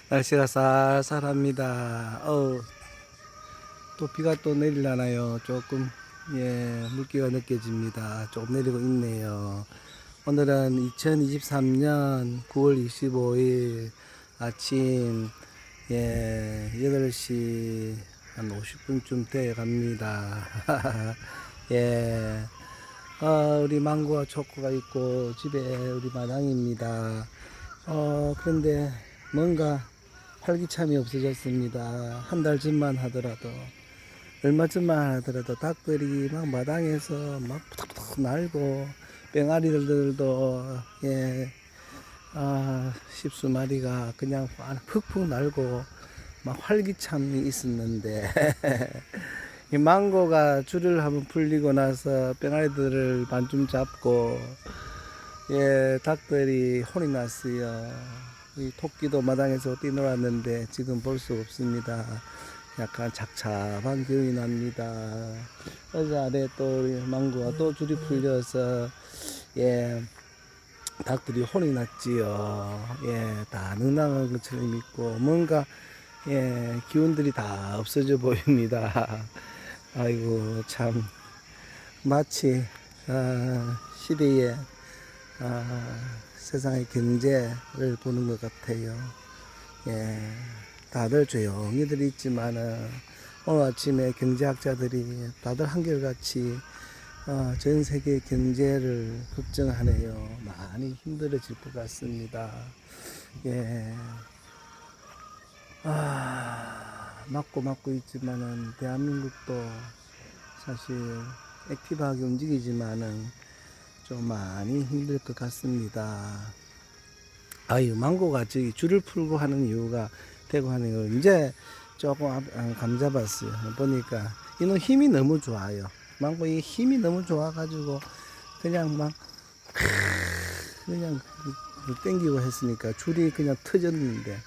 날씨가 쌀쌀합니다. 또 비가 또 내리려나요? 조금, 물기가 느껴집니다. 조금 내리고 있네요. 오늘은 2023년 9월 25일 아침, 8시 한 50분쯤 돼 갑니다. 예. 우리 망고와 초코가 있고, 집에 우리 마당입니다. 그런데 뭔가 활기참이 없어졌습니다. 한 달 전만 하더라도, 얼마 전만 하더라도 닭들이 막 마당에서 막 푸덕푸덕 날고, 뺑아리들도, 십수 마리가 그냥 푹푹 날고, 막 활기참이 있었는데, 이 망고가 줄을 한번 풀리고 나서 뺑아리들을 반쯤 잡고, 닭들이 혼이 났어요. 이 토끼도 마당에서 뛰놀았는데 지금 볼 수 없습니다. 약간 착잡한 기운이 납니다. 어제 아래 또 우리 망고가 또 줄이 풀려서, 닭들이 혼이 났지요. 다 능랑한 것처럼 있고, 뭔가, 기운들이 다 없어져 보입니다. 아이고, 참, 마치, 시대에, 세상의 경제를 보는 것 같아요. 다들 조용히들 있지만은, 오늘 아침에 경제학자들이 다들 한결같이, 전 세계 경제를 걱정하네요. 많이 힘들어질 것 같습니다. 맞고 있지만은, 대한민국도 사실 액티브하게 움직이지만은, 좀 많이 힘들 것 같습니다. 망고가 저기 줄을 풀고 하는 이유가 되고 하는 거 이제 조금 감 잡았어요. 보니까 이놈 힘이 너무 좋아요. 망고 이 힘이 너무 좋아가지고 그냥 막 그냥 땡기고 했으니까 줄이 그냥 터졌는데,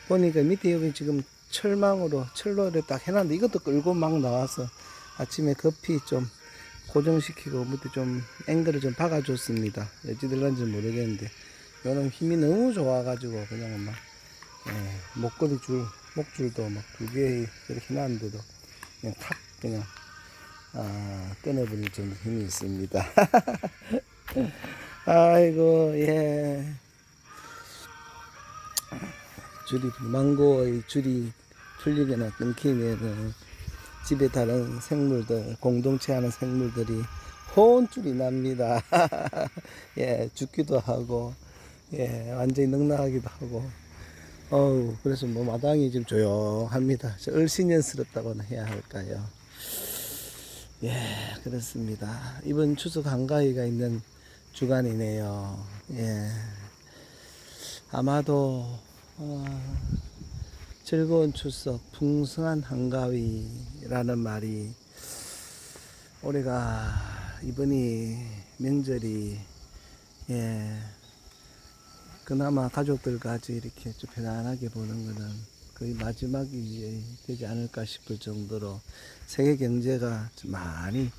보니까 밑에 여기 지금 철로를 딱 해놨는데 이것도 끌고 막 나와서 아침에 급히 좀 고정시키고 밑에 좀 앵글을 좀 박아줬습니다. 어찌 될런지 모르겠는데 요런 힘이 너무 좋아가지고 그냥 막 목줄도 막 2개 이렇게 해놨는데도 그냥 탁 그냥 끊어버릴 정도 힘이 있습니다. 아이고, 망고의 줄이 풀리거나 끊기면은 집에 다른 생물들, 공동체 하는 생물들이 혼쭐이 납니다. 죽기도 하고, 완전히 넉나가기도 하고, 그래서 뭐 마당이 좀 조용합니다. 얼씬년스럽다고나 해야 할까요? 그렇습니다. 이번 추석 한가위가 있는 주간이네요. 아마도, 즐거운 추석, 풍성한 한가위라는 말이 올해가 이번이 명절이 그나마 가족들까지 이렇게 좀 편안하게 보는 것은 거의 마지막이 되지 않을까 싶을 정도로 세계 경제가 좀 많이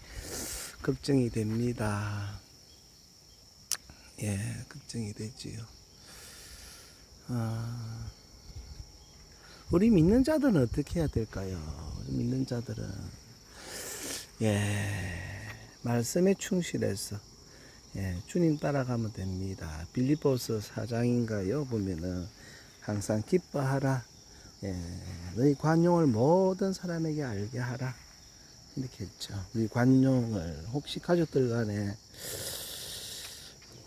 걱정이 됩니다. 걱정이 되지요. 우리 믿는 자들은 어떻게 해야 될까요? 우리 믿는 자들은 말씀에 충실해서 주님 따라가면 됩니다. 빌립보서 4장인가요? 보면은 항상 기뻐하라. 너희 관용을 모든 사람에게 알게 하라. 이렇게 했죠. 우리 관용을 혹시 가족들 간에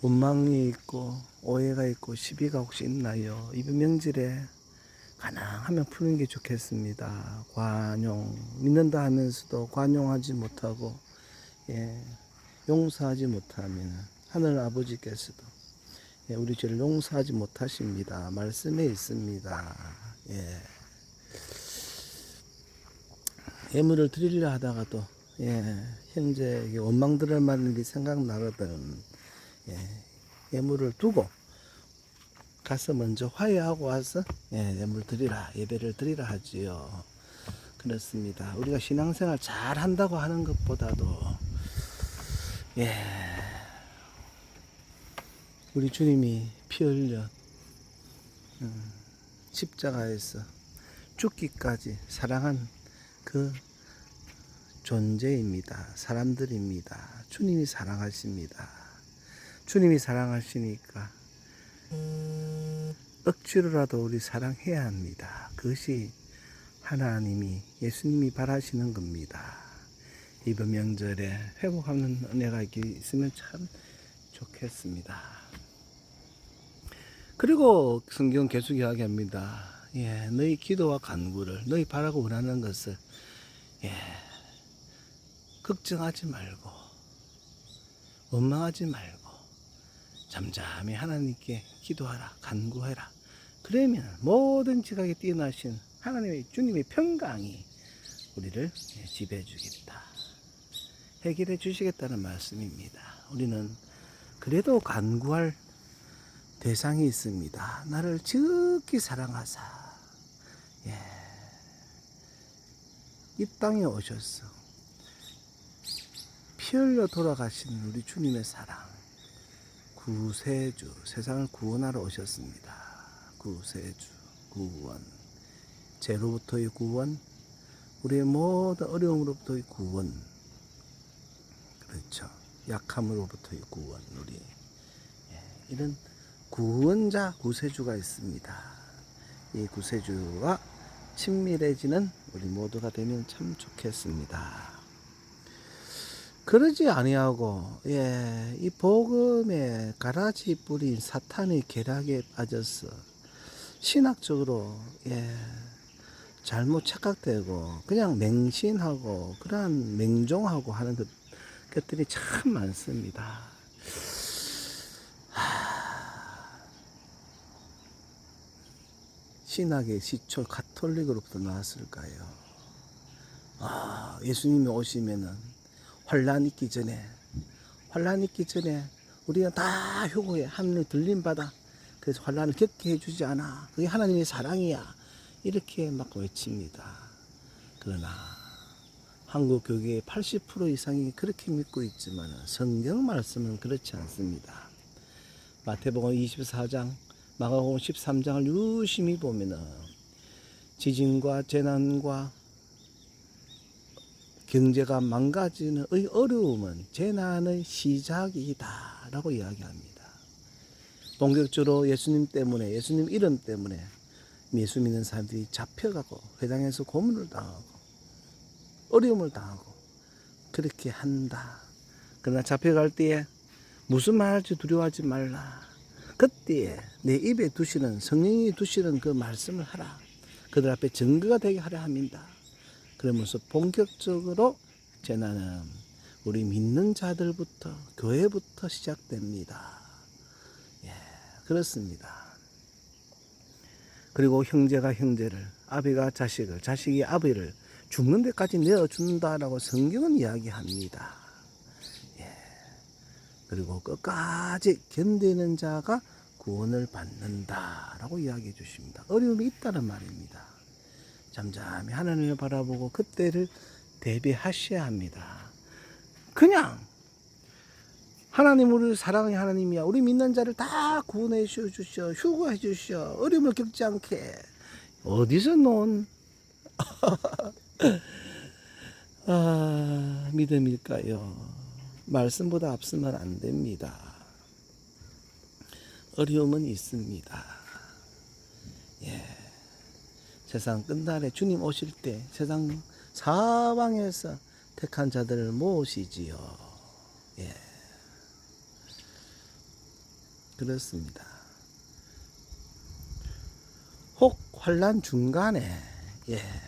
원망이 있고 오해가 있고 시비가 혹시 있나요? 이번 명절에 가능하면 푸는 게 좋겠습니다. 관용, 믿는다 하면서도 관용하지 못하고, 용서하지 못하면 하늘 아버지께서도 우리 죄를 용서하지 못하십니다. 말씀에 있습니다. 예물을 드리려 하다가도 형제에게 원망 들을 만한 일이 생각나거든. 예물을 두고 가서 먼저 화해하고 와서 예물 드리라, 예배를 드리라 하지요. 그렇습니다. 우리가 신앙생활 잘 한다고 하는 것보다도 우리 주님이 피 흘려 십자가에서 죽기까지 사랑한 그 존재입니다. 사람들입니다. 주님이 사랑하십니다. 주님이 사랑하시니까 억지로라도 우리 사랑해야 합니다. 그것이 하나님이 예수님이 바라시는 겁니다. 이번 명절에 회복하는 은혜가 있으면 참 좋겠습니다. 그리고 성경 계속 이야기합니다. 너희 기도와 간구를 너희 바라고 원하는 것을 걱정하지 말고 원망하지 말고 잠잠히 하나님께 기도하라, 간구해라. 그러면 모든 지각에 뛰어나신 하나님의 주님의 평강이 우리를 지배해 주겠다, 해결해 주시겠다는 말씀입니다. 우리는 그래도 간구할 대상이 있습니다. 나를 지극히 사랑하사 이 땅에 오셔서 피 흘려 돌아가신 우리 주님의 사랑, 구세주, 세상을 구원하러 오셨습니다. 구세주, 구원, 죄로부터의 구원, 우리의 모든 어려움으로부터의 구원, 그렇죠. 약함으로부터의 구원, 우리 이런 구원자, 구세주가 있습니다. 이 구세주와 친밀해지는 우리 모두가 되면 참 좋겠습니다. 그러지 아니하고 이 복음에 가라지 뿌린 사탄의 계략에 빠져서 신학적으로 잘못 착각되고 그냥 맹신하고 그러한 맹종하고 하는 것들이 참 많습니다. 신학의 시초 가톨릭으로부터 나왔을까요? 예수님이 오시면은 환란 있기 전에 우리가 다 휴고에 하늘을 들림받아 그래서 환란을 겪게 해주지 않아, 그게 하나님의 사랑이야, 이렇게 막 외칩니다. 그러나 한국 교계의 80% 이상이 그렇게 믿고 있지만 성경 말씀은 그렇지 않습니다. 마태복음 24장, 마가복음 13장을 유심히 보면은 지진과 재난과 경제가 망가지는 어려움은 재난의 시작이다 라고 이야기합니다. 본격적으로 예수님 때문에, 예수님 이름 때문에 예수 믿는 사람들이 잡혀가고 회당에서 고문을 당하고 어려움을 당하고 그렇게 한다. 그러나 잡혀갈 때에 무슨 말 할지 두려워하지 말라. 그때에 내 입에 두시는, 성령이 두시는 그 말씀을 하라. 그들 앞에 증거가 되게 하려 합니다. 그러면서 본격적으로 재난은 우리 믿는 자들부터, 교회부터 시작됩니다. 그렇습니다. 그리고 형제가 형제를, 아비가 자식을, 자식이 아비를 죽는 데까지 내어준다라고 성경은 이야기합니다. 그리고 끝까지 견디는 자가 구원을 받는다라고 이야기해 주십니다. 어려움이 있다는 말입니다. 잠잠히 하나님을 바라보고 그때를 대비하셔야 합니다. 그냥 하나님 우리를 사랑하는 하나님이야, 우리 믿는 자를 다 구원해 주시오, 휴거해 주시오, 어려움을 겪지 않게, 어디서 논 믿음일까요? 말씀보다 앞서면 안 됩니다. 어려움은 있습니다. 세상 끝날에 주님 오실 때 세상 사방에서 택한 자들을 모으시지요. 그렇습니다. 혹 환난 중간에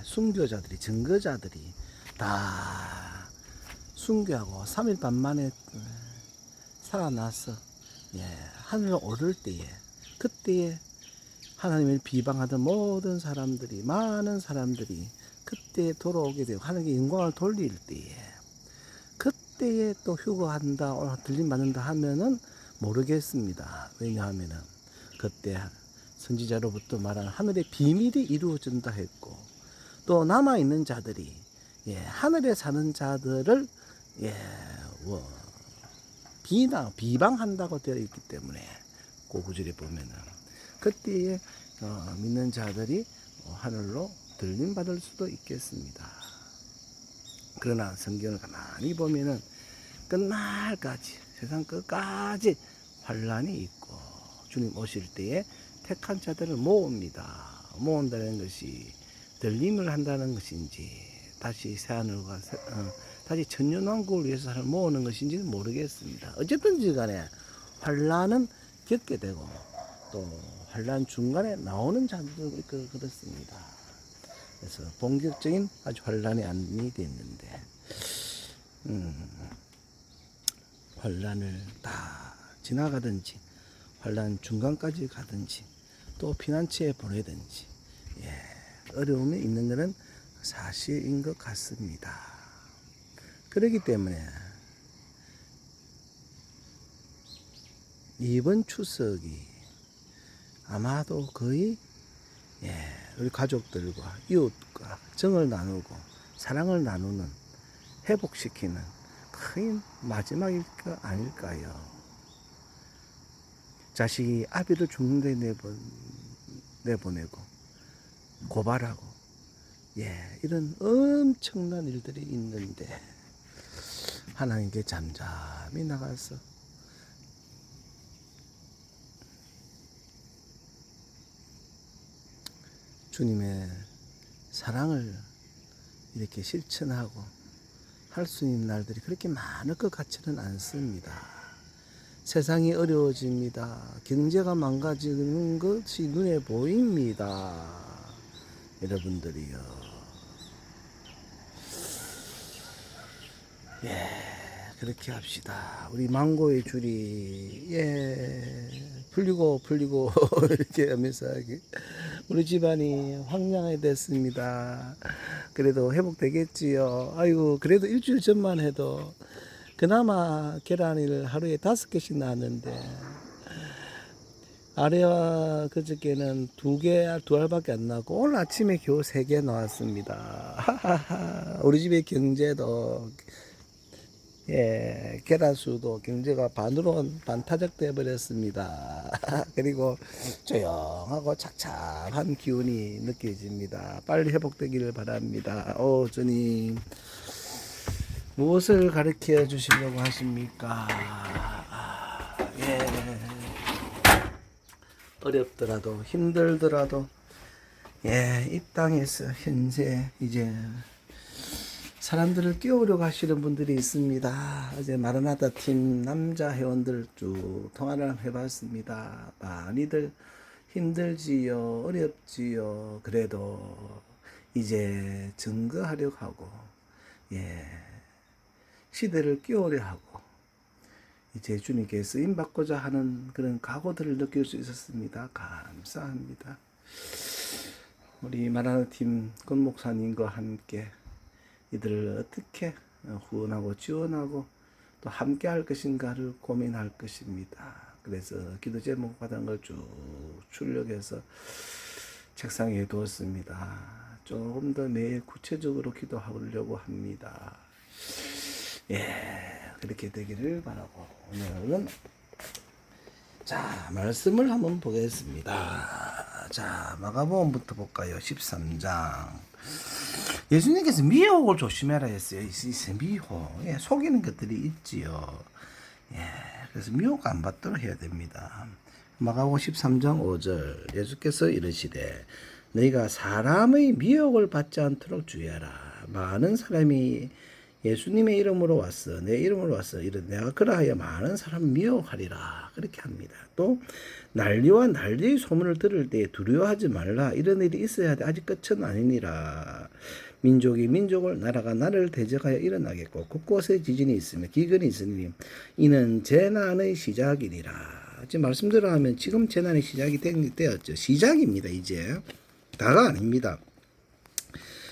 순교자들이, 증거자들이 다 순교하고 3일 반 만에 살아나서 하늘을 오를 때에, 그때에 하나님을 비방하던 모든 사람들이, 많은 사람들이 그때에 돌아오게 되고 하나님께 영광을 돌릴 때에, 그때에 또 휴거한다, 들림받는다 하면은 모르겠습니다. 왜냐하면은 그때 선지자로부터 말한 하늘의 비밀이 이루어진다 했고, 또 남아있는 자들이 하늘에 사는 자들을 비방한다고 되어 있기 때문에 그 구절에 보면은 그때에 믿는 자들이 하늘로 들림 받을 수도 있겠습니다. 그러나 성경을 가만히 보면은 끝날까지 세상 끝까지 환란이 있고 주님 오실 때에 택한 자들을 모읍니다. 모은다는 것이 들림을 한다는 것인지 다시 새하늘과 다시 천년왕국을 위해서 사람을 모으는 것인지는 모르겠습니다. 어쨌든지 간에 환란은 겪게 되고 또 환란 중간에 나오는 자들도 있고 그렇습니다. 그래서 본격적인 아주 환란이 아니 됐는데 환란을 다 지나가든지 환란 중간까지 가든지 또 피난처에 보내든지 어려움이 있는 것은 사실인 것 같습니다. 그렇기 때문에 이번 추석이 아마도 거의 우리 가족들과 이웃과 정을 나누고 사랑을 나누는 회복시키는 큰 마지막일 거 아닐까요? 자식이 아비를 죽는데 내보내고 고발하고 이런 엄청난 일들이 있는데 하나님께 잠잠히 나가서 주님의 사랑을 이렇게 실천하고 할 수 있는 날들이 그렇게 많을 것 같지는 않습니다. 세상이 어려워집니다. 경제가 망가지는 것이 눈에 보입니다. 여러분들이요. 그렇게 합시다. 우리 망고의 줄이 풀리고 이렇게 하면서 우리 집안이 황량하게 됐습니다. 그래도 회복되겠지요. 아이고 그래도 일주일 전만 해도 그나마 계란을 하루에 5개씩 나왔는데 아래와 그저께는 2알밖에 안 나고 오늘 아침에 겨우 3개 나왔습니다. 우리 집의 경제도 계란수도 경제가 반타작돼 버렸습니다. 그리고 조용하고 착잡한 기운이 느껴집니다. 빨리 회복되기를 바랍니다. 주님 무엇을 가르쳐 주시려고 하십니까? 어렵더라도 힘들더라도 이 땅에서 현재 이제 사람들을 깨우려 가시는 분들이 있습니다. 어제 마라나타 팀 남자 회원들 쭉 통화를 해봤습니다. 많이들 힘들지요, 어렵지요. 그래도 이제 증거하려고 하고, 시대를 깨우려 하고, 이제 주님께 쓰임 받고자 하는 그런 각오들을 느낄 수 있었습니다. 감사합니다. 우리 마라나타 팀 권 목사님과 함께 이들을 어떻게 후원하고 지원하고 또 함께 할 것인가를 고민할 것입니다. 그래서 기도 제목 받은 걸 쭉 출력해서 책상에 두었습니다. 조금 더 매일 구체적으로 기도하려고 합니다. 그렇게 되기를 바라고 오늘은 말씀을 한번 보겠습니다. 마가복음부터 볼까요? 13장. 예수님께서 미혹을 조심해라 했어요. 미혹. 속이는 것들이 있지요. 그래서 미혹 안 받도록 해야 됩니다. 마가복음 13장 5절. 예수께서 이르시되 너희가 사람의 미혹을 받지 않도록 주의하라. 많은 사람이 예수님의 이름으로 왔어. 내 이름으로 왔어. 내가 그러하여 많은 사람을 미혹하리라. 그렇게 합니다. 또 난리와 난리의 소문을 들을 때 두려워하지 말라. 이런 일이 있어야 돼. 아직 끝은 아니니라. 민족이 민족을 나라가 나라를 대적하여 일어나겠고 곳곳에 지진이 있으며 기근이 있으니 이는 재난의 시작이니라. 지금 말씀대로 하면 지금 재난의 시작이 되었죠. 시작입니다. 이제 다가 아닙니다.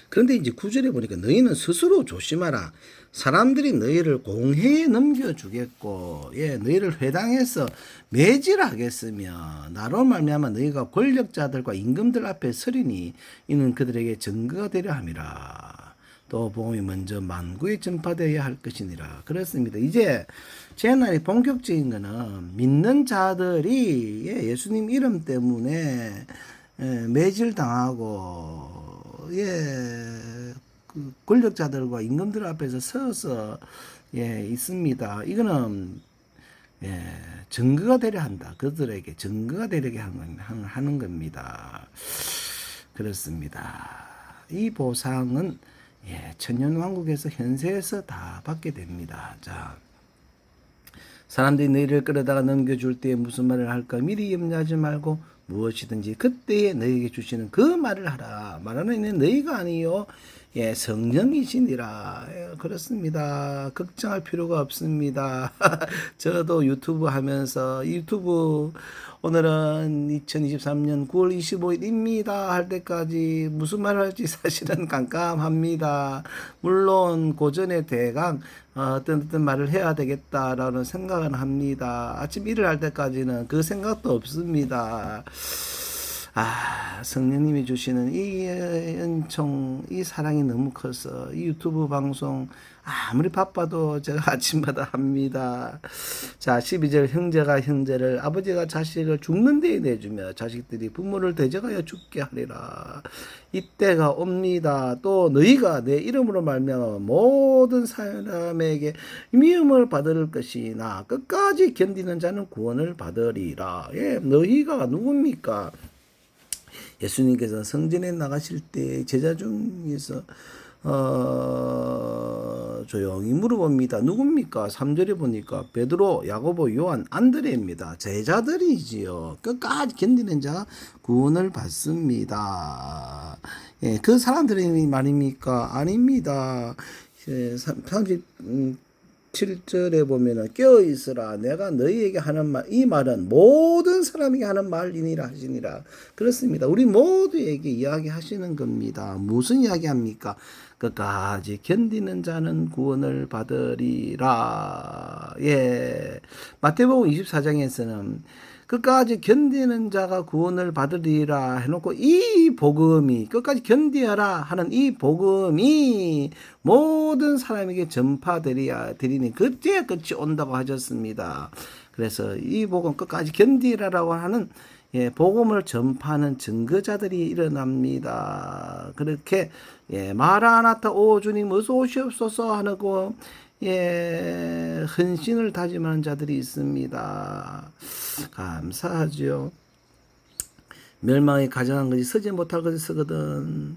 그런데 이제 9절에 보니까 너희는 스스로 조심하라. 사람들이 너희를 공회에 넘겨주겠고 너희를 회당에서 매질하겠으며 나로 말미암아 너희가 권력자들과 임금들 앞에 서리니 이는 그들에게 증거가 되려 함이라. 또 복음이 먼저 만국에 전파되어야 할 것이니라. 그렇습니다. 이제 재난이 본격적인 거는 믿는 자들이 예수님 이름 때문에 매질당하고 그 권력자들과 임금들 앞에서 서서 있습니다. 이거는 증거가 되려 한다. 그들에게 증거가 되려게 하는 겁니다. 그렇습니다. 이 보상은 천년왕국에서 현세에서 다 받게 됩니다. 자, 사람들이 너희를 끌어다가 넘겨줄 때 무슨 말을 할까 미리 염려하지 말고 무엇이든지 그때에 너희에게 주시는 그 말을 하라. 말하는 이는 너희가 아니요 성령이시니라. 그렇습니다. 걱정할 필요가 없습니다. 저도 유튜브 하면서 유튜브 오늘은 2023년 9월 25일입니다 할 때까지 무슨 말을 할지 사실은 깜깜합니다. 물론 고전에 대강 어떤 말을 해야 되겠다라는 생각은 합니다. 아침 일을 할 때까지는 그 생각도 없습니다. 성령님이 주시는 이 은총, 이 사랑이 너무 커서 이 유튜브 방송 아무리 바빠도 제가 아침마다 합니다. 자, 12절 형제가 형제를 아버지가 자식을 죽는 데에 내주며 자식들이 부모를 대적하여 죽게 하리라. 이때가 옵니다. 또 너희가 내 이름으로 말미암아 모든 사람에게 미움을 받을 것이나 끝까지 견디는 자는 구원을 받으리라. 너희가 누굽니까? 예수님께서 성전에 나가실 때 제자 중에서 조용히 물어봅니다. 누굽니까? 3절에 보니까 베드로, 야고보, 요한, 안드레입니다. 제자들이지요. 끝까지 견디는 자 구원을 받습니다. 그 사람들이 말입니까? 아닙니다. 7절에 보면은 깨어 있으라 내가 너희에게 하는 말 이 말은 모든 사람에게 하는 말이니라 하시니라. 그렇습니다. 우리 모두에게 이야기하시는 겁니다. 무슨 이야기합니까? 끝까지 견디는 자는 구원을 받으리라. 마태복음 24장에서는 끝까지 견디는 자가 구원을 받으리라 해놓고 이 복음이 끝까지 견디어라 하는 이 복음이 모든 사람에게 전파되리니 그때야 끝이 온다고 하셨습니다. 그래서 이 복음 끝까지 견디라라고 하는 복음을 전파하는 증거자들이 일어납니다. 그렇게 마라나타 오 주님 어서 오시옵소서 하고 헌신을 다짐하는 자들이 있습니다. 감사하죠. 멸망에 가정한 것이 서지 못할 것이 서거든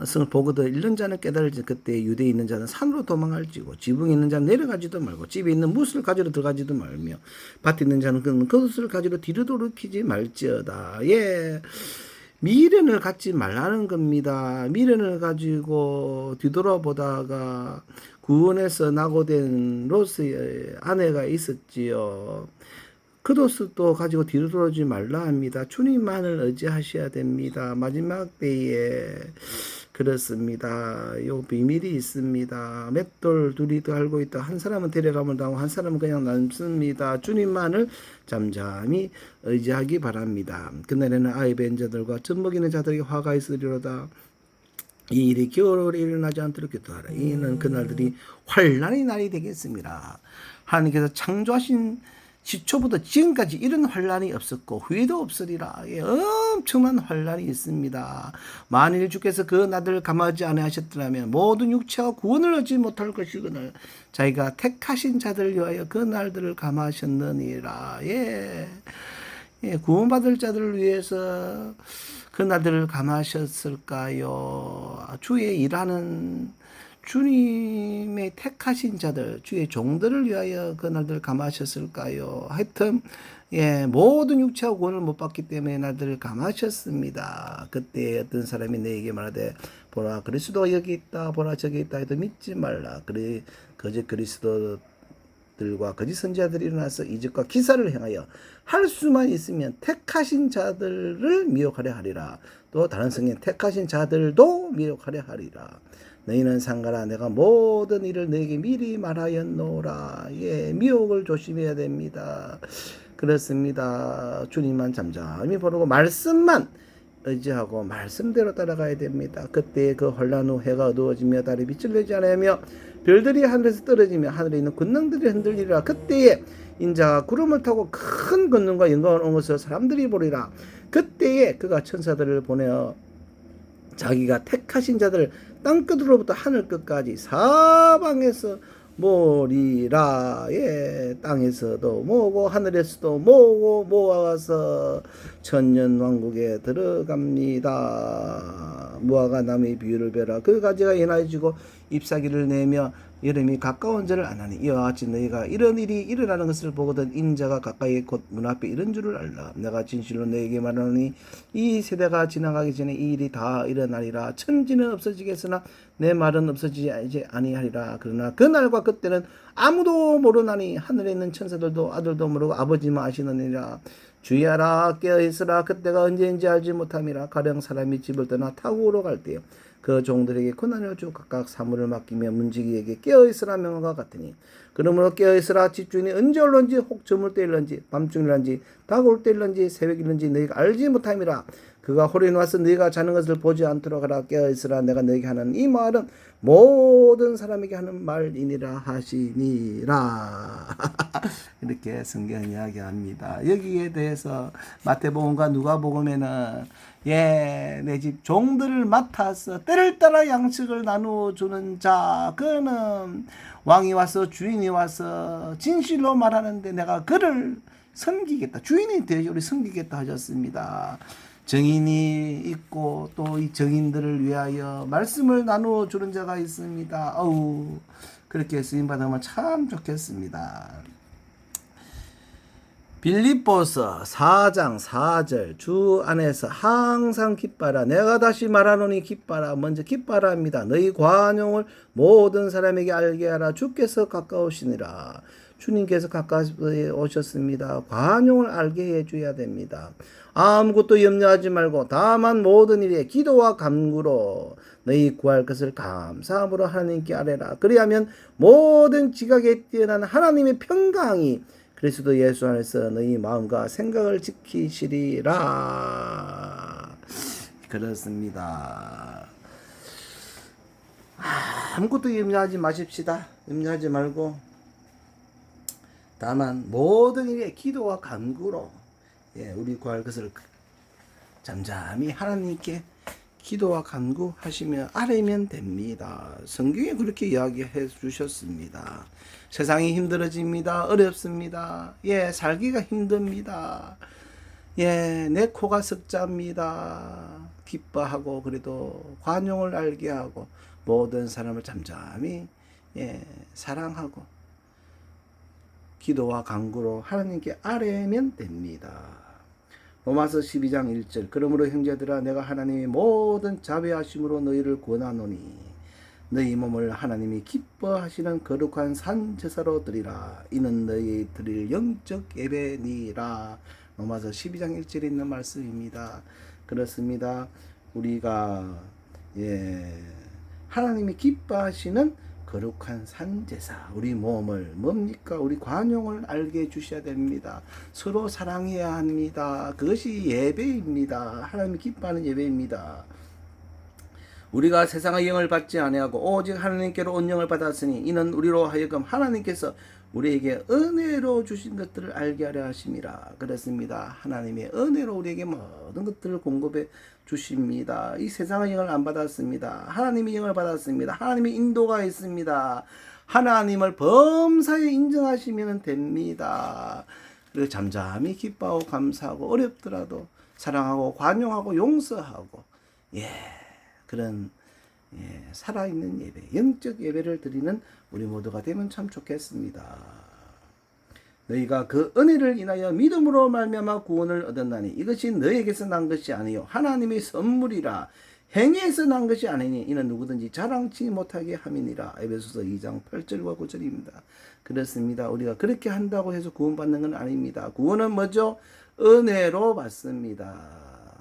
성을 보거든 잃는 자는 깨달을지 그때 유대에 있는 자는 산으로 도망할지고 지붕에 있는 자는 내려가지도 말고 집에 있는 무엇을 가지러 들어가지도 말며 밭에 있는 자는 그것을 가지러 뒤로 돌이키지 말지어다. 미련을 갖지 말라는 겁니다. 미련을 가지고 뒤돌아보다가 구원에서 낙오된 롯의 아내가 있었지요. 그 롯도 가지고 뒤로 돌아오지 말라 합니다. 주님만을 의지하셔야 됩니다. 마지막 때에 그렇습니다. 요 비밀이 있습니다. 맷돌 둘이 더 알고 있다. 한 사람은 데려가면 나오고 한 사람은 그냥 남습니다. 주님만을 잠잠히 의지하기 바랍니다. 그날에는 아이 벤 자들과 젖먹이는 자들에게 화가 있으리로다. 이 일이 겨울에 일어나지 않도록 기도하라. 이는 그날들이 환난의 날이 되겠습니다. 하나님께서 창조하신 시초부터 지금까지 이런 환난이 없었고 후회도 없으리라. 엄청난 환난이 있습니다. 만일 주께서 그 나들을 감하지 않으셨더라면 모든 육체와 구원을 얻지 못할 것이거늘 자기가 택하신 자들을 위하여 그 날들을 감하셨느니라. 구원받을 자들을 위해서 그 날들을 감하셨을까요? 주의 일하는 주님의 택하신 자들, 주의 종들을 위하여 그 날들을 감하셨을까요? 하여튼 모든 육체와 구원을 못 받기 때문에 날들을 감하셨습니다. 그때 어떤 사람이 내게 말하되 보라 그리스도가 여기 있다 보라 저기 있다 해도 믿지 말라. 그래 거짓 그리스도들과 거짓 선지자들이 일어나서 이적과 기사를 행하여 할 수만 있으면 택하신 자들을 미혹하려 하리라. 또 다른 성경 택하신 자들도 미혹하려 하리라. 너희는 상가라 내가 모든 일을 너에게 미리 말하였노라. 미혹을 조심해야 됩니다. 그렇습니다. 주님만 잠잠히 보고 말씀만 의지하고 말씀대로 따라가야 됩니다. 그때 그 혼란 후 해가 어두워지며 달이 빛을 내지 않으며 별들이 하늘에서 떨어지며 하늘에 있는 군능들이 흔들리리라. 그때에 인자가 구름을 타고 큰 권능과 영광을 온 것을 사람들이 보리라. 그때에 그가 천사들을 보내어 자기가 택하신 자들 땅끝으로부터 하늘 끝까지 사방에서 모리라. 예, 땅에서도 모으고 하늘에서도 모으고 모아서 천년왕국에 들어갑니다. 무화과 나무의 비유를 베라. 그 가지가 연하여지고 잎사귀를 내며 여름이 가까운 줄을 아나니 이와 같이 너희가 이런 일이 일어나는 것을 보거든 인자가 가까이 곧 문 앞에 이른 줄을 알라. 내가 진실로 너에게 말하노니 이 세대가 지나가기 전에 이 일이 다 일어나리라. 천지는 없어지겠으나 내 말은 없어지지 아니하리라. 그러나 그날과 그때는 아무도 모르나니 하늘에 있는 천사들도 아들도 모르고 아버지만 아시느니라. 주의하라, 깨어있으라. 그때가 언제인지 알지 못함이라. 가령 사람이 집을 떠나 타국으로 갈 때요 그 종들에게 고난을 주 각각 사물을 맡기며 문지기에게 깨어있으라 명과 같으니 그러므로 깨어있으라. 집주인이 언제 올런지 혹 저물 때일런지 밤중일런지 다가올 때일런지 새벽일런지 너희가 알지 못함이라. 그가 호련히 와서 너희가 자는 것을 보지 않도록 하라. 깨어있으라. 내가 너희에게 하는 이 말은 모든 사람에게 하는 말이니라 하시니라. 이렇게 성경 이야기합니다. 여기에 대해서 마태복음과 누가복음에는 내 집 종들을 맡아서 때를 따라 양식을 나누어 주는 자, 그는 왕이 와서 주인이 와서 진실로 말하는데 내가 그를 섬기겠다. 주인이 되어 우리 섬기겠다 하셨습니다. 정인이 있고 또 이 정인들을 위하여 말씀을 나누어 주는 자가 있습니다. 그렇게 쓰임 받으면 참 좋겠습니다. 빌립보서 4장 4절 주 안에서 항상 기뻐라. 내가 다시 말하노니 기뻐라. 먼저 기뻐라 합니다. 너희 관용을 모든 사람에게 알게 하라. 주께서 가까우시니라. 주님께서 가까이 오셨습니다. 관용을 알게 해줘야 됩니다. 아무것도 염려하지 말고 다만 모든 일에 기도와 간구로 너희 구할 것을 감사함으로 하나님께 아뢰라. 그리하면 모든 지각에 뛰어난 하나님의 평강이 그리스도 예수 안에서 너희 마음과 생각을 지키시리라. 그렇습니다. 아무것도 염려하지 마십시다. 염려하지 말고 다만 모든 일에 기도와 간구로 우리 구할 것을 잠잠히 하나님께 기도와 간구하시며 아뢰면 됩니다. 성경에 그렇게 이야기해 주셨습니다. 세상이 힘들어집니다. 어렵습니다. 살기가 힘듭니다. 내 코가 석자입니다. 기뻐하고 그래도 관용을 알게 하고 모든 사람을 잠잠히 사랑하고 기도와 간구로 하나님께 아뢰면 됩니다. 로마서 12장 1절 그러므로 형제들아 내가 하나님의 모든 자비하심으로 너희를 권하노니 너희 몸을 하나님이 기뻐하시는 거룩한 산 제사로 드리라. 이는 너희 드릴 영적 예배니라. 로마서 12장 1절에 있는 말씀입니다. 그렇습니다. 우리가 하나님이 기뻐하시는 거룩한 산제사 우리 몸을 뭡니까? 우리 관용을 알게 해주셔야 됩니다. 서로 사랑해야 합니다. 그것이 예배입니다. 하나님이 기뻐하는 예배입니다. 우리가 세상의 영을 받지 아니하고 오직 하나님께로 온 영을 받았으니 이는 우리로 하여금 하나님께서 우리에게 은혜로 주신 것들을 알게 하려 하심이라. 그렇습니다. 하나님의 은혜로 우리에게 모든 것들을 공급해 주십니다. 이 세상의 영을 안 받았습니다. 하나님의 영을 받았습니다. 하나님의 인도가 있습니다. 하나님을 범사에 인정하시면 됩니다. 그리고 잠잠히 기뻐하고 감사하고 어렵더라도 사랑하고 관용하고 용서하고 그런 살아있는 예배, 영적 예배를 드리는 우리 모두가 되면 참 좋겠습니다. 너희가 그 은혜를 인하여 믿음으로 말미암아 구원을 얻었나니 이것이 너희에게서 난 것이 아니요 하나님의 선물이라. 행위에서 난 것이 아니니 이는 누구든지 자랑치 못하게 함이니라. 에베소서 2장 8절과 9절입니다. 그렇습니다. 우리가 그렇게 한다고 해서 구원받는 건 아닙니다. 구원은 뭐죠? 은혜로 받습니다.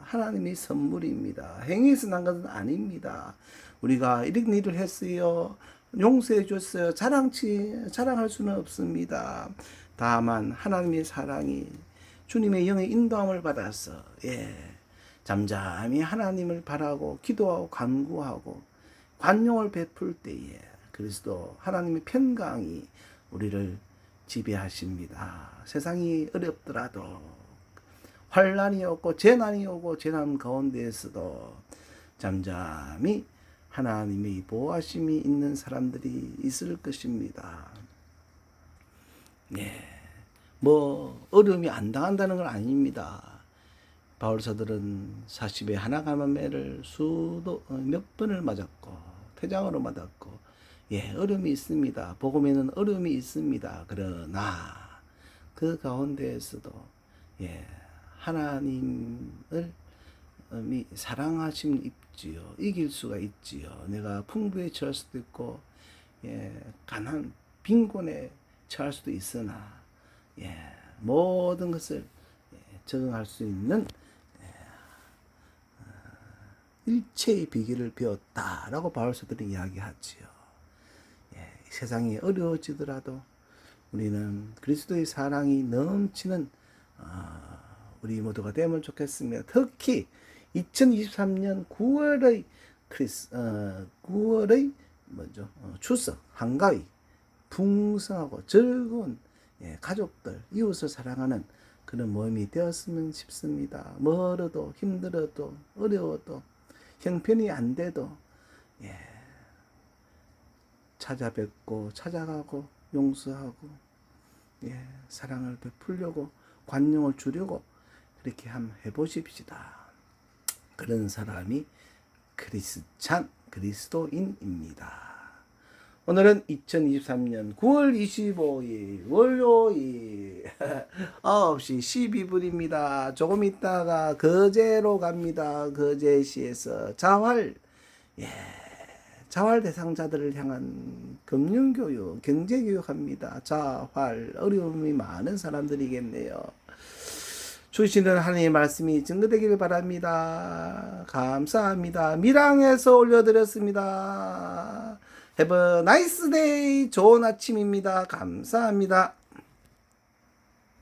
하나님의 선물입니다. 행위에서 난 것은 아닙니다. 우리가 이런 일을 했어요. 용서해 줬어요. 자랑할 수는 없습니다. 다만 하나님의 사랑이 주님의 영의 인도함을 받아서 잠잠히 하나님을 바라고 기도하고 간구하고 관용을 베풀 때에 그리스도 하나님의 평강이 우리를 지배하십니다. 세상이 어렵더라도 환난이 오고 재난이 오고 재난 가운데에서도 잠잠히 하나님의 보호하심이 있는 사람들이 있을 것입니다. 예, 뭐 어려움이 안 당한다는 건 아닙니다. 바울사들은 40에 하나 가만매를 몇 번을 맞았고 태장으로 맞았고, 예, 어려움이 있습니다. 복음에는 어려움이 있습니다. 그러나 그 가운데에서도 예, 하나님을 사랑하심이 있지요. 이길 수가 있지요. 내가 풍부에 처할 수도 있고, 예, 가난 빈곤에 처할 수도 있으나, 예, 모든 것을 적응할 수 있는 일체의 비결을 배웠다라고 바울사들은 이야기하지요. 예, 세상이 어려워지더라도 우리는 그리스도의 사랑이 넘치는 우리 모두가 되면 좋겠습니다. 특히 2023년 9월의 9월의 추석 한가위 풍성하고 즐거운 가족들 이웃을 사랑하는 그런 모임이 되었으면 싶습니다. 멀어도 힘들어도 어려워도 형편이 안 돼도 찾아뵙고 찾아가고 용서하고 사랑을 베풀려고 관용을 주려고 그렇게 한번 해보십시다. 그런 사람이 크리스찬 그리스도인입니다. 오늘은 2023년 9월 25일 월요일 9시 12분입니다. 조금 있다가 거제로 갑니다. 거제시에서 자활 대상자들을 향한 금융교육, 경제교육 합니다. 자활 어려움이 많은 사람들이겠네요. 주시는 하나님의 말씀이 증거되기를 바랍니다. 감사합니다. 밀양에서 올려드렸습니다. Have a nice day. 좋은 아침입니다. 감사합니다.